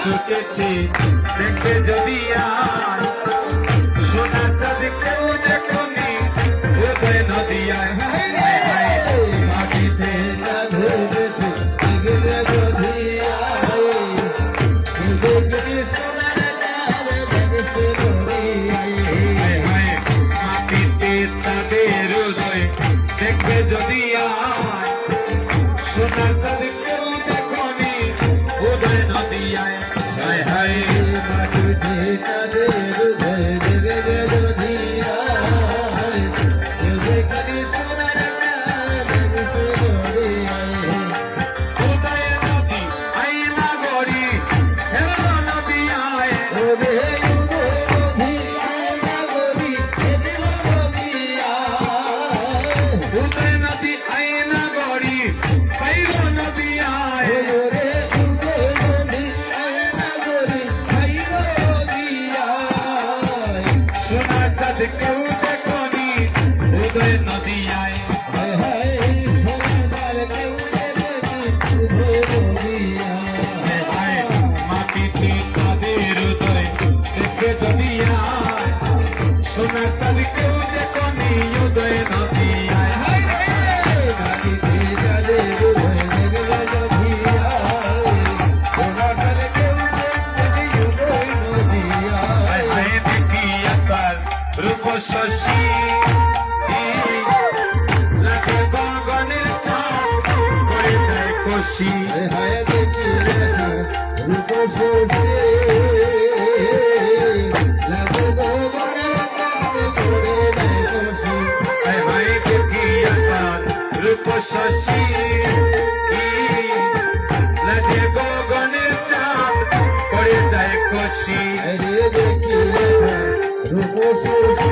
ছুটেছে দেখে যদি আর সোনা চাঁদ কেউ দেখনি উদয় নদিয়ায় মাটিতে মাটিতে চাঁদের উদয় দেখে যদি আর সোনা চাঁদ কেউ দেখনি উদয় নদিয়ায় হায় হায় মাটিতে চাঁদের উদয় দেখে যদি কেউ দেখনি উদয় নদিয়ায় মাটিতে চাঁদের উদয় দেখে যদি সোনার চাঁদ কেউ দেখনি উদয় নদিয়ায় শশী লাগে গগনের চাঁদ পড়ে যায় কষি রূপ শশী লাগে গগনের চাঁদ পড়ে যায় কষি দেখিয়া তার রূপ শশী লাগে গগনের চাঁদ পড়ে যায় কষি রূপ শশী